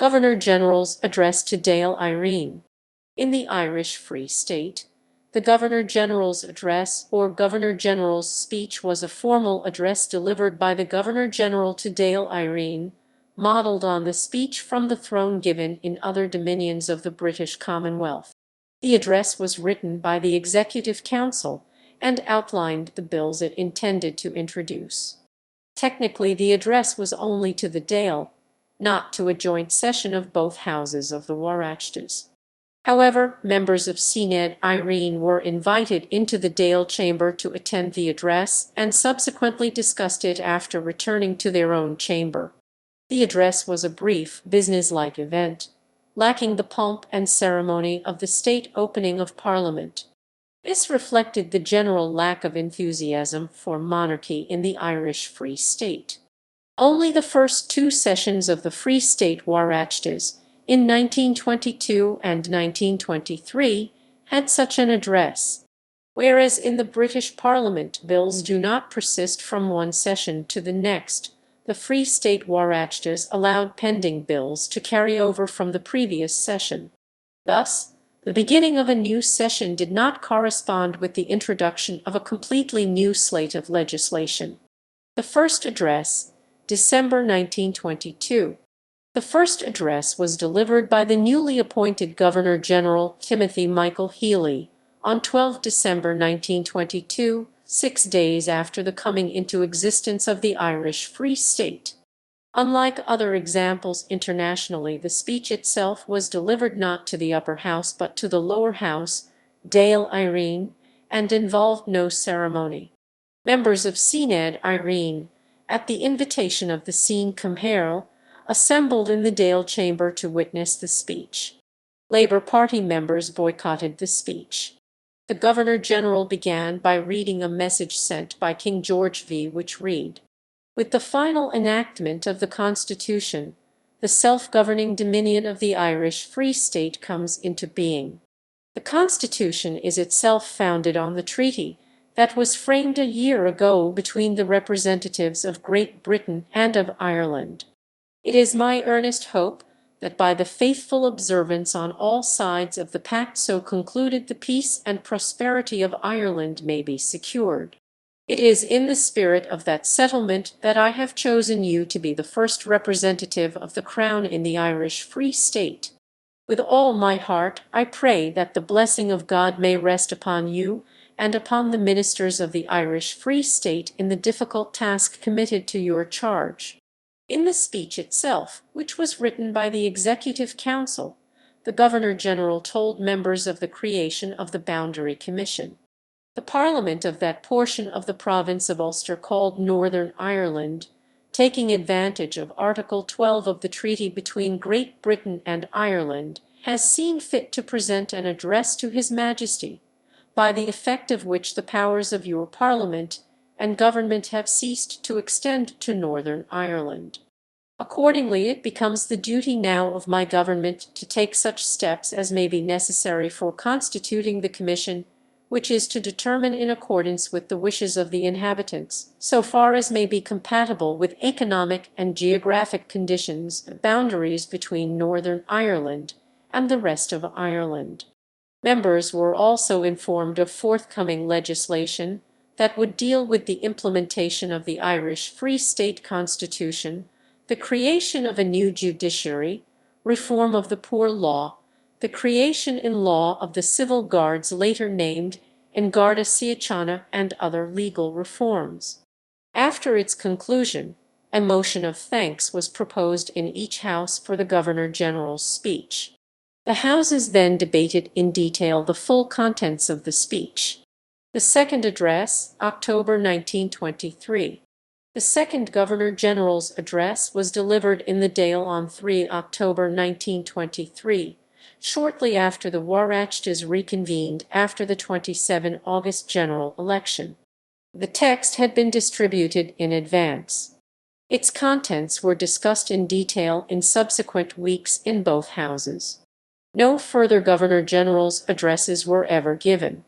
Governor-General's Address to Dáil Éireann. In the Irish Free State, the Governor-General's Address or Governor-General's Speech was a formal address delivered by the Governor-General to Dáil Éireann, modelled on the speech from the throne given in other dominions of the British Commonwealth. The address was written by the Executive Council and outlined the bills it intended to introduce. Technically, the address was only to the Dáil, not to a joint session of both houses of the Oireachtas. However, members of Seanad Éireann were invited into the Dáil chamber to attend the address and subsequently discussed it after returning to their own chamber. The address was a brief, businesslike event, lacking the pomp and ceremony of the state opening of Parliament. This reflected the general lack of enthusiasm for monarchy in the Irish Free State. Only the first two sessions of the Free State Oireachtas, in 1922 and 1923, had such an address, whereas in the British Parliament bills do not persist from one session to the next. The Free State Oireachtas allowed pending bills to carry over from the previous session. Thus, the beginning of a new session did not correspond with the introduction of a completely new slate of legislation. The first address, December 1922. The first address was delivered by the newly appointed Governor-General Timothy Michael Healy on 12 December 1922, 6 days after the coming into existence of the Irish Free State. Unlike other examples internationally, the speech itself was delivered not to the upper house but to the lower house, Dáil Éireann, and involved no ceremony. Members of Seanad Éireann, at the invitation of the Sean Cumhairle, assembled in the Dáil chamber to witness the speech. Labour Party members boycotted the speech. The Governor-General began by reading a message sent by King George V, which read, "With the final enactment of the Constitution, the self-governing dominion of the Irish Free State comes into being. The Constitution is itself founded on the treaty that was framed a year ago between the representatives of Great Britain and of Ireland. It is my earnest hope that by the faithful observance on all sides of the pact so concluded the peace and prosperity of Ireland may be secured. It is in the spirit of that settlement that I have chosen you to be the first representative of the Crown in the Irish Free State. With all my heart I pray that the blessing of God may rest upon you and upon the ministers of the Irish Free State in the difficult task committed to your charge." In the speech itself, which was written by the Executive Council, the Governor-General told members of the creation of the Boundary Commission. The Parliament of that portion of the province of Ulster called Northern Ireland, taking advantage of Article 12 of the treaty between Great Britain and Ireland, has seen fit to present an address to His Majesty, by the effect of which the powers of your Parliament and government have ceased to extend to Northern Ireland. Accordingly, it becomes the duty now of my government to take such steps as may be necessary for constituting the Commission, which is to determine in accordance with the wishes of the inhabitants, so far as may be compatible with economic and geographic conditions, boundaries between Northern Ireland and the rest of Ireland. Members were also informed of forthcoming legislation that would deal with the implementation of the Irish Free State Constitution, the creation of a new judiciary, reform of the poor law, the creation in law of the civil guards later named in Garda Síochána, and other legal reforms. After its conclusion, a motion of thanks was proposed in each house for the Governor-General's speech. The houses then debated in detail the full contents of the speech. The second address, October 1923. The second Governor-General's address was delivered in the Dáil on 3 October 1923, shortly after the Oireachtas reconvened after the 27 August general election. The text had been distributed in advance. Its contents were discussed in detail in subsequent weeks in both houses. No further Governor-General's addresses were ever given.